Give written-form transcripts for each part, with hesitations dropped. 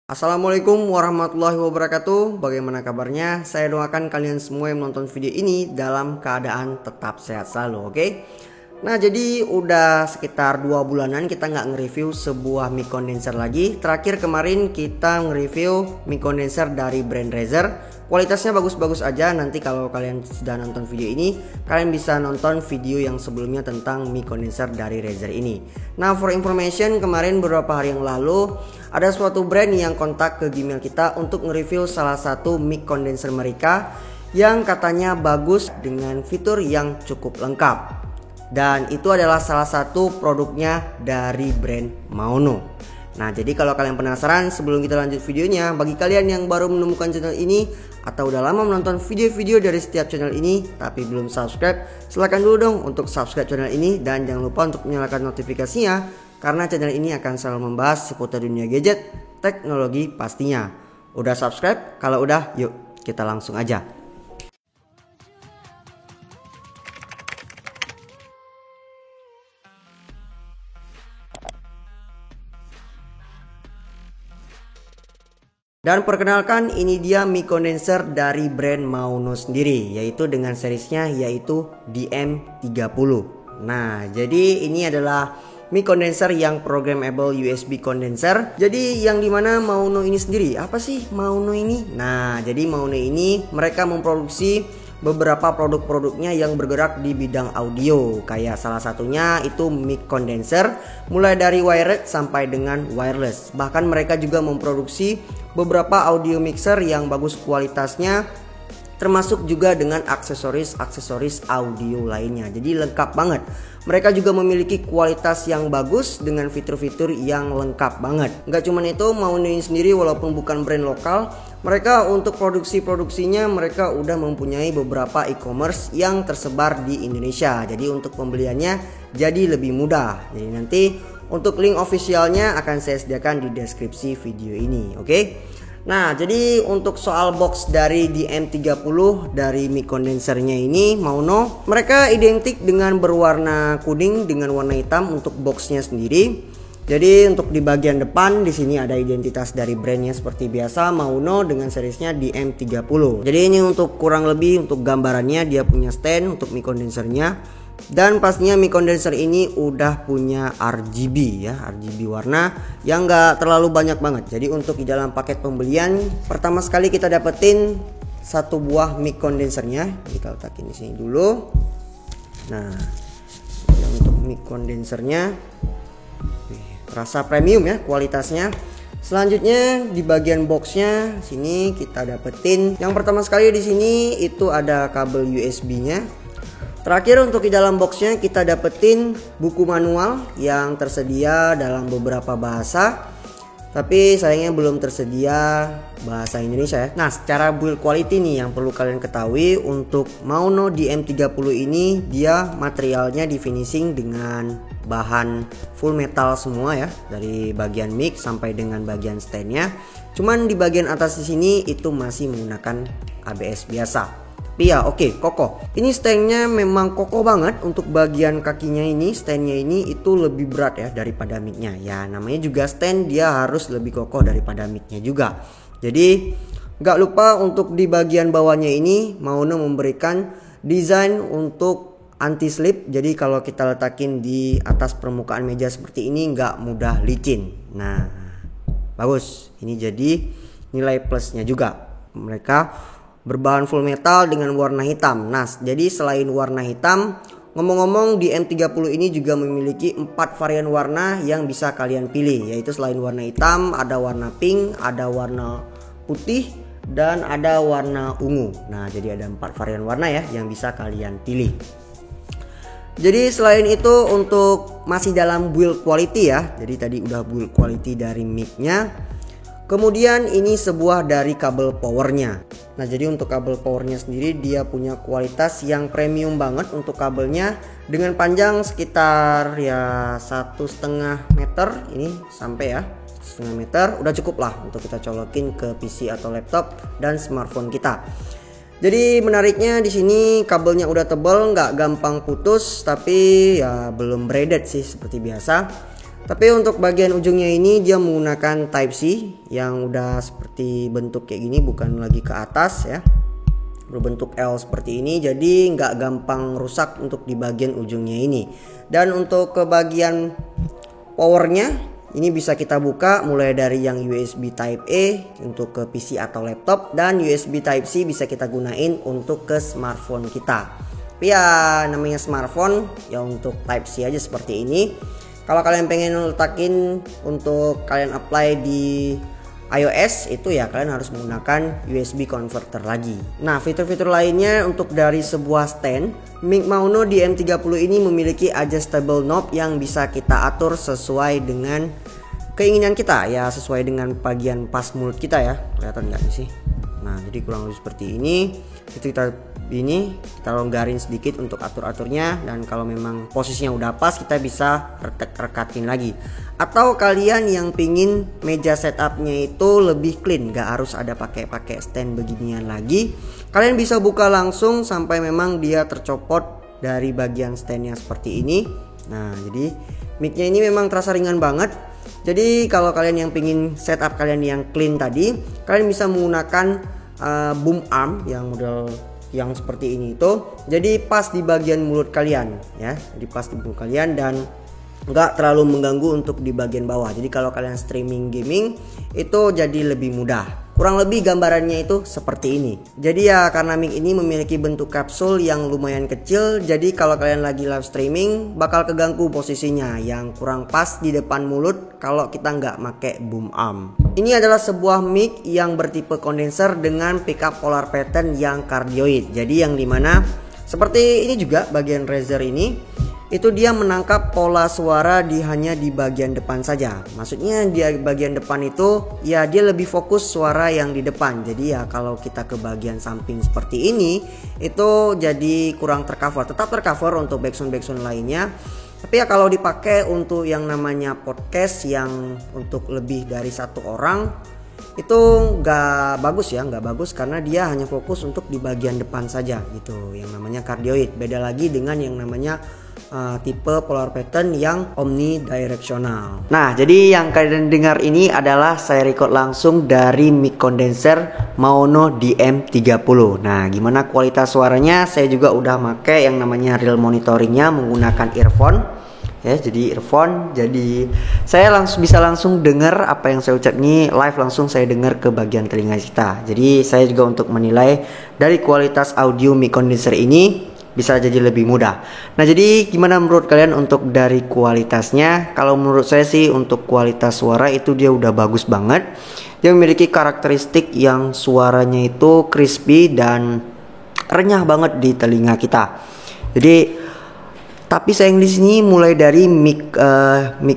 Assalamualaikum warahmatullahi wabarakatuh. Bagaimana kabarnya? Saya doakan kalian semua yang menonton video ini dalam keadaan tetap sehat selalu, oke? Nah, jadi udah sekitar 2 bulanan kita nggak nge-review sebuah mic condenser lagi. Terakhir kemarin kita nge-review mic condenser dari brand Razer. Kualitasnya bagus-bagus aja. Nanti kalau kalian sudah nonton video ini, kalian bisa nonton video yang sebelumnya tentang mic condenser dari Razer ini. Nah, for information, kemarin beberapa hari yang lalu ada suatu brand yang kontak ke Gmail kita untuk nge-review salah satu mic condenser mereka yang katanya bagus dengan fitur yang cukup lengkap. Dan itu adalah salah satu produknya dari brand Maono. Nah, jadi kalau kalian penasaran, sebelum kita lanjut videonya, bagi kalian yang baru menemukan channel ini atau udah lama menonton video-video dari setiap channel ini tapi belum subscribe, silahkan dulu dong untuk subscribe channel ini dan jangan lupa untuk menyalakan notifikasinya, karena channel ini akan selalu membahas seputar dunia gadget, teknologi pastinya. Udah subscribe? Kalau udah, yuk kita langsung aja. Dan perkenalkan, ini dia mic condenser dari brand Maono sendiri, yaitu dengan seriesnya yaitu DM30. Nah, jadi ini adalah mic condenser yang programmable USB condenser. Jadi yang dimana Maono ini sendiri, apa sih Maono ini? Nah, jadi Maono ini mereka memproduksi beberapa produk-produknya yang bergerak di bidang audio, kayak salah satunya itu mic condenser mulai dari wired sampai dengan wireless. Bahkan mereka juga memproduksi beberapa audio mixer yang bagus kualitasnya, termasuk juga dengan aksesoris audio lainnya. Jadi lengkap banget. Mereka juga memiliki kualitas yang bagus dengan fitur-fitur yang lengkap banget. Nggak cuma itu, Maono ini sendiri walaupun bukan brand lokal, mereka untuk produksinya mereka udah mempunyai beberapa e-commerce yang tersebar di Indonesia. Jadi untuk pembeliannya jadi lebih mudah. Jadi nanti untuk link officialnya akan saya sediakan di deskripsi video ini, oke? Nah, jadi untuk soal box dari DM30 dari mic condensernya ini Maono, mereka identik dengan berwarna kuning dengan warna hitam untuk boxnya sendiri. Jadi untuk di bagian depan di sini ada identitas dari brandnya seperti biasa, Maono dengan seriesnya DM30. Jadi ini untuk kurang lebih untuk gambarannya, dia punya stand untuk mic condensernya. Dan pastinya mic condenser ini udah punya RGB ya, RGB warna yang gak terlalu banyak banget. Jadi untuk di dalam paket pembelian, pertama sekali kita dapetin satu buah mic condensernya. Kita letakin di sini dulu. Nah, untuk mic condensernya rasa premium ya kualitasnya. Selanjutnya di bagian boxnya sini kita dapetin yang pertama sekali di sini itu ada kabel USB-nya. Terakhir untuk di dalam boxnya kita dapetin buku manual yang tersedia dalam beberapa bahasa, tapi sayangnya belum tersedia bahasa Indonesia ya. Nah, secara build quality nih yang perlu kalian ketahui, untuk Maono DM30 ini dia materialnya di finishing dengan bahan full metal semua ya, dari bagian mic sampai dengan bagian standnya. Cuman di bagian atas di sini itu masih menggunakan ABS biasa. Tapi ya oke, kokoh. Ini standnya memang kokoh banget. Untuk bagian kakinya ini, standnya ini itu lebih berat ya daripada micnya. Ya namanya juga stand, dia harus lebih kokoh daripada micnya juga. Jadi gak lupa untuk di bagian bawahnya ini Maono memberikan desain untuk anti slip. Jadi kalau kita letakin di atas permukaan meja seperti ini gak mudah licin. Nah, bagus. Ini jadi nilai plusnya juga. Mereka berbahan full metal dengan warna hitam. Nah, jadi selain warna hitam, ngomong-ngomong di M30 ini juga memiliki 4 varian warna yang bisa kalian pilih, yaitu selain warna hitam ada warna pink, ada warna putih, dan ada warna ungu. Nah, jadi ada 4 varian warna ya yang bisa kalian pilih. Jadi selain itu untuk masih dalam build quality ya. Jadi tadi udah build quality dari mic-nya. Kemudian ini sebuah dari kabel powernya. Nah, jadi untuk kabel powernya sendiri dia punya kualitas yang premium banget untuk kabelnya, dengan panjang sekitar ya 1,5 meter ini sampai ya 1,5 meter, udah cukup lah untuk kita colokin ke PC atau laptop dan smartphone kita. Jadi menariknya di sini kabelnya udah tebal, nggak gampang putus, tapi ya belum braided sih seperti biasa. Tapi untuk bagian ujungnya ini dia menggunakan Type C yang udah seperti bentuk kayak gini, bukan lagi ke atas ya, berbentuk L seperti ini, jadi nggak gampang rusak untuk di bagian ujungnya ini. Dan untuk ke bagian powernya ini bisa kita buka mulai dari yang USB Type A untuk ke PC atau laptop, dan USB Type C bisa kita gunain untuk ke smartphone kita. Tapi ya namanya smartphone ya untuk Type C aja seperti ini. Kalau kalian pengen letakin untuk kalian apply di iOS itu ya kalian harus menggunakan USB converter lagi. Nah, fitur-fitur lainnya untuk dari sebuah stand, mic Maono DM30 ini memiliki adjustable knob yang bisa kita atur sesuai dengan keinginan kita ya, sesuai dengan bagian pas mulut kita ya. Kelihatan nggak sih? Nah, jadi kurang lebih seperti ini. Itu kita longgarin sedikit untuk atur-aturnya, dan kalau memang posisinya udah pas kita bisa rekatin lagi. Atau kalian yang pingin meja setupnya itu lebih clean, gak harus ada pakai stand beginian lagi, kalian bisa buka langsung sampai memang dia tercopot dari bagian standnya seperti ini. Nah, jadi micnya ini memang terasa ringan banget. Jadi kalau kalian yang pingin setup kalian yang clean tadi, kalian bisa menggunakan boom arm yang model yang seperti ini itu, jadi pas di bagian mulut kalian ya, di pas di mulut kalian dan nggak terlalu mengganggu untuk di bagian bawah. Jadi kalau kalian streaming gaming itu jadi lebih mudah. Kurang lebih gambarannya itu seperti ini. Jadi ya karena mic ini memiliki bentuk kapsul yang lumayan kecil, jadi kalau kalian lagi live streaming bakal keganggu posisinya yang kurang pas di depan mulut kalau kita nggak pakai boom arm. Ini adalah sebuah mic yang bertipe kondenser dengan pickup polar pattern yang cardioid. Jadi yang dimana seperti ini juga bagian Razer ini, itu dia menangkap pola suara hanya di bagian depan saja. Maksudnya di bagian depan itu ya dia lebih fokus suara yang di depan. Jadi ya kalau kita ke bagian samping seperti ini itu jadi kurang tercover. Tetap tercover untuk backsound lainnya. Tapi ya kalau dipakai untuk yang namanya podcast yang untuk lebih dari satu orang itu nggak bagus ya, nggak bagus karena dia hanya fokus untuk di bagian depan saja gitu. Yang namanya cardioid beda lagi dengan yang namanya tipe polar pattern yang omnidirectional. Nah, jadi yang kalian dengar ini adalah saya record langsung dari mic condenser Maono DM30. Nah, gimana kualitas suaranya? Saya juga udah pakai yang namanya real monitoringnya menggunakan earphone. Ya, jadi earphone, jadi saya bisa langsung dengar apa yang saya ucap ini live, langsung saya dengar ke bagian telinga kita. Jadi saya juga untuk menilai dari kualitas audio mic condenser ini bisa jadi lebih mudah. Nah, jadi gimana menurut kalian untuk dari kualitasnya? Kalau menurut saya sih untuk kualitas suara itu dia udah bagus banget. Dia memiliki karakteristik yang suaranya itu crispy dan renyah banget di telinga kita. Jadi tapi sayang di sini mulai dari mic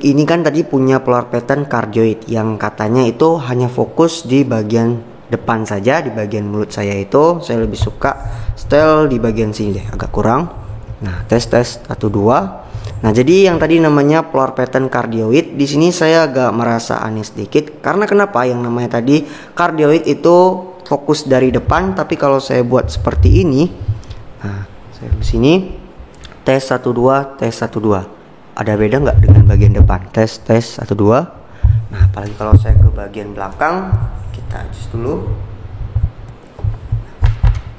ini kan tadi punya polar pattern cardioid yang katanya itu hanya fokus di bagian depan saja, di bagian mulut saya itu saya lebih suka style di bagian sini deh, agak kurang. Nah, tes 1 2. Nah, jadi yang tadi namanya polar pattern cardioid di sini saya agak merasa aneh sedikit karena kenapa? Yang namanya tadi cardioid itu fokus dari depan, tapi kalau saya buat seperti ini, nah, saya di sini tes 1 2, tes 1 2. Ada beda nggak dengan bagian depan? Tes 1 2. Nah, apalagi kalau saya ke bagian belakang, kita adjust dulu.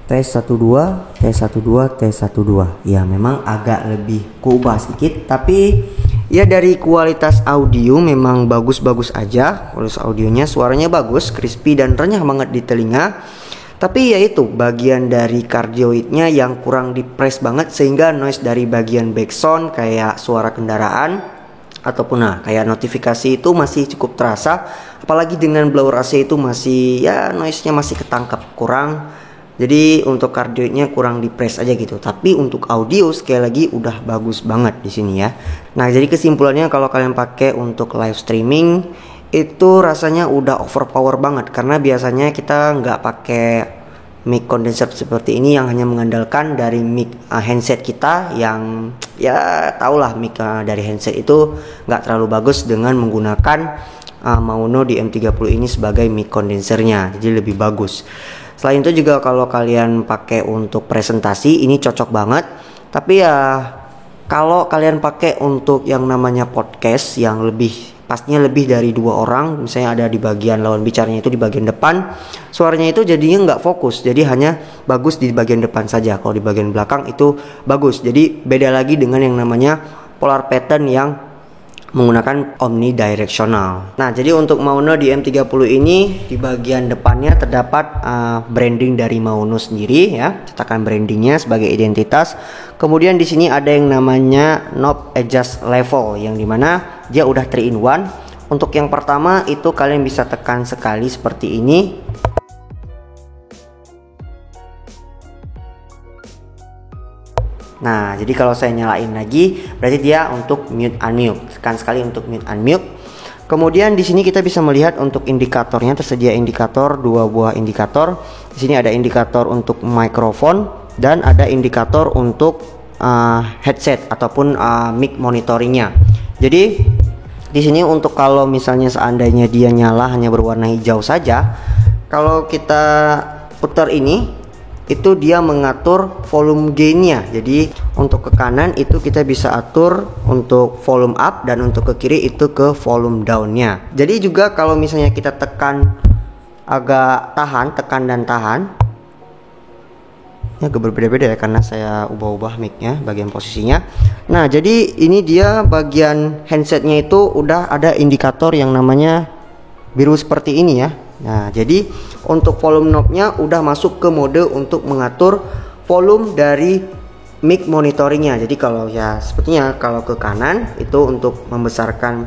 Tes 1 2, tes 1 2, tes 1 2. Ya, memang agak lebih kubah sedikit, tapi ya dari kualitas audio memang bagus-bagus aja. Kualitas audionya suaranya bagus, crispy dan renyah banget di telinga. Tapi yaitu bagian dari cardioidnya yang kurang di-press banget sehingga noise dari bagian backsound kayak suara kendaraan ataupun kayak notifikasi itu masih cukup terasa. Apalagi dengan blower AC itu masih ya noise-nya masih ketangkap kurang. Jadi untuk cardioidnya kurang di-press aja gitu. Tapi untuk audio sekali lagi udah bagus banget di sini ya. Nah, jadi kesimpulannya kalau kalian pakai untuk live streaming itu rasanya udah overpower banget karena biasanya kita nggak pakai mic condenser seperti ini yang hanya mengandalkan dari mic handset kita yang ya tahulah mic dari handset itu nggak terlalu bagus dengan menggunakan Maono DM30 ini sebagai mic condensernya, jadi lebih bagus. Selain itu juga kalau kalian pakai untuk presentasi ini cocok banget, tapi ya Kalau kalian pakai untuk yang namanya podcast yang pastinya lebih dari 2 orang, misalnya ada di bagian lawan bicaranya itu di bagian depan, suaranya itu jadinya nggak fokus, jadi hanya bagus di bagian depan saja. Kalau di bagian belakang itu bagus. Jadi beda lagi dengan yang namanya polar pattern yang menggunakan omnidirectional. Nah, jadi untuk Maono di M30 ini di bagian depannya terdapat branding dari Maono sendiri ya, cetakan brandingnya sebagai identitas. Kemudian di sini ada yang namanya knob adjust level yang dimana dia udah 3 in 1. Untuk yang pertama itu kalian bisa tekan sekali seperti ini. Nah, jadi kalau saya nyalain lagi, berarti dia untuk mute unmute. Tekan sekali untuk mute unmute. Kemudian di sini kita bisa melihat untuk indikatornya, tersedia indikator 2 buah indikator. Di sini ada indikator untuk mikrofon dan ada indikator untuk headset ataupun mic monitoringnya. Jadi di sini untuk kalau misalnya seandainya dia nyala hanya berwarna hijau saja, kalau kita putar ini itu dia mengatur volume gainnya. Jadi untuk ke kanan itu kita bisa atur untuk volume up dan untuk ke kiri itu ke volume downnya. Jadi juga kalau misalnya kita tekan agak tekan dan tahan, ya agak berbeda-beda ya karena saya ubah-ubah micnya bagian posisinya. Nah, jadi ini dia bagian handsetnya itu udah ada indikator yang namanya biru seperti ini ya. Nah, jadi untuk volume knob-nya udah masuk ke mode untuk mengatur volume dari mic monitoringnya. Jadi kalau ya sepertinya kalau ke kanan itu untuk membesarkan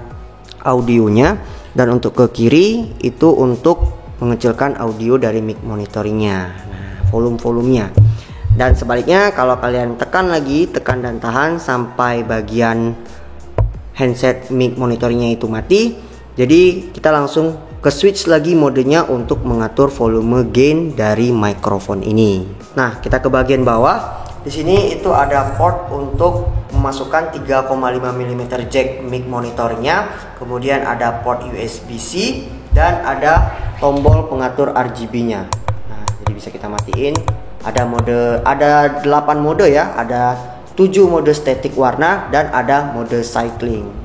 audionya dan untuk ke kiri itu untuk mengecilkan audio dari mic monitoringnya. Nah, volume-volumenya. Dan sebaliknya kalau kalian tekan dan tahan sampai bagian handset mic monitoringnya itu mati. Jadi kita langsung ke switch lagi modenya untuk mengatur volume gain dari mikrofon ini. Nah, kita ke bagian bawah. Di sini itu ada port untuk memasukkan 3,5 mm jack mic monitoringnya. Kemudian ada port USB-C dan ada tombol pengatur RGB-nya. Nah, jadi bisa kita matiin. Ada 8 mode ya. Ada 7 mode static warna dan ada mode cycling.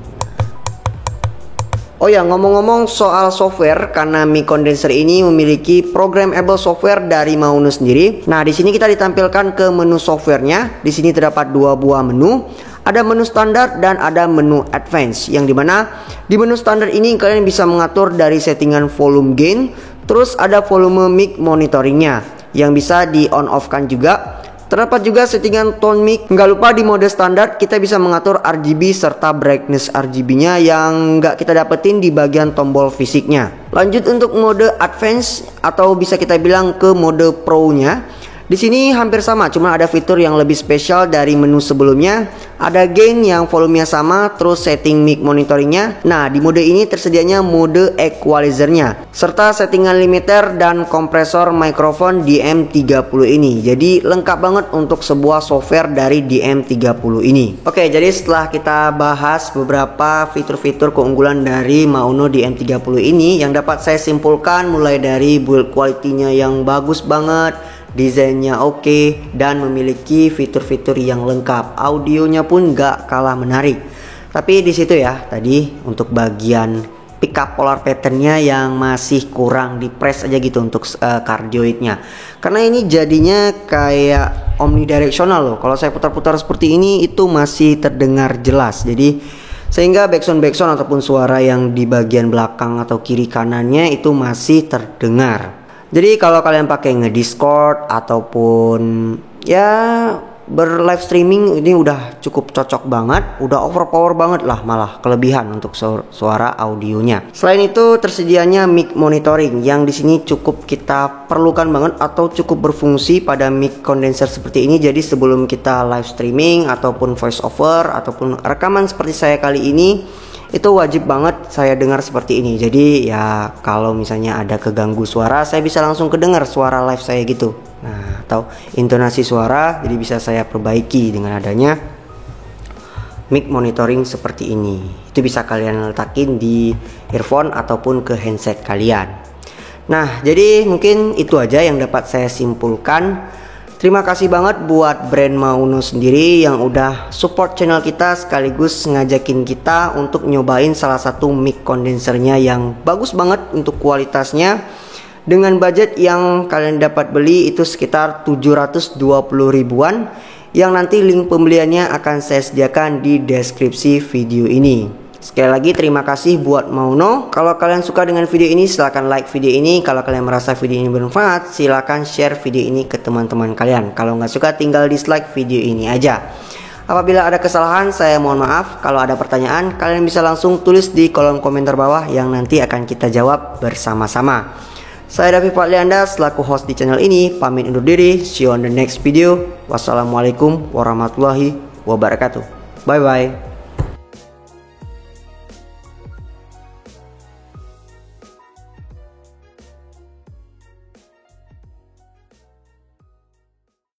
Oh ya, ngomong-ngomong soal software, karena mic condenser ini memiliki programmable software dari Maono sendiri. Nah, di sini kita ditampilkan ke menu softwarenya. Di sini terdapat 2 buah menu. Ada menu standar dan ada menu advance. Yang dimana di menu standar ini kalian bisa mengatur dari settingan volume gain. Terus ada volume mic monitoringnya yang bisa di on off kan juga. Terdapat juga settingan tone mic. Nggak lupa di mode standar kita bisa mengatur RGB serta brightness RGB-nya yang nggak kita dapetin di bagian tombol fisiknya. Lanjut untuk mode advance atau bisa kita bilang ke mode pro-nya. Di sini hampir sama, cuma ada fitur yang lebih spesial dari menu sebelumnya. Ada gain yang volumenya sama, terus setting mic monitoringnya. Nah, di mode ini tersedianya mode equalizernya, serta settingan limiter dan kompresor mikrofon DM30 ini. Jadi lengkap banget untuk sebuah software dari DM30 ini. Oke, jadi setelah kita bahas beberapa fitur-fitur keunggulan dari Maono DM30 ini, yang dapat saya simpulkan mulai dari build quality-nya yang bagus banget, desainnya oke, dan memiliki fitur-fitur yang lengkap. Audionya pun gak kalah menarik. Tapi di situ ya tadi untuk bagian pickup polar patternnya yang masih kurang di press aja gitu untuk cardioidnya. Karena ini jadinya kayak omnidirectional loh. Kalau saya putar-putar seperti ini itu masih terdengar jelas. Jadi sehingga backsound ataupun suara yang di bagian belakang atau kiri kanannya itu masih terdengar. Jadi kalau kalian pakai nge-Discord ataupun ya ber-live streaming ini udah cukup cocok banget, udah overpower banget lah, malah kelebihan untuk suara audionya. Selain itu tersedianya mic monitoring yang di sini cukup kita perlukan banget atau cukup berfungsi pada mic condenser seperti ini. Jadi sebelum kita live streaming ataupun voice over ataupun rekaman seperti saya kali ini, itu wajib banget saya dengar seperti ini. Jadi ya kalau misalnya ada keganggu suara, saya bisa langsung kedengar suara live saya gitu. Nah, atau intonasi suara jadi bisa saya perbaiki dengan adanya mic monitoring seperti ini. Itu bisa kalian letakin di earphone ataupun ke handset kalian. Nah, jadi mungkin itu aja yang dapat saya simpulkan Terima kasih banget buat brand Mauno sendiri yang udah support channel kita sekaligus ngajakin kita untuk nyobain salah satu mic condensernya yang bagus banget untuk kualitasnya. Dengan budget yang kalian dapat beli itu sekitar 720 ribuan, yang nanti link pembeliannya akan saya sediakan di deskripsi video ini. Sekali lagi terima kasih buat Mauno. Kalau kalian suka dengan video ini silahkan like video ini. Kalau kalian merasa video ini bermanfaat silahkan share video ini ke teman-teman kalian. Kalau nggak suka tinggal dislike video ini aja. Apabila ada kesalahan saya mohon maaf. Kalau ada pertanyaan kalian bisa langsung tulis di kolom komentar bawah yang nanti akan kita jawab bersama-sama. Saya Davi Fatlianda selaku host di channel ini pamit undur diri. See you on the next video. Wassalamualaikum warahmatullahi wabarakatuh. Bye bye.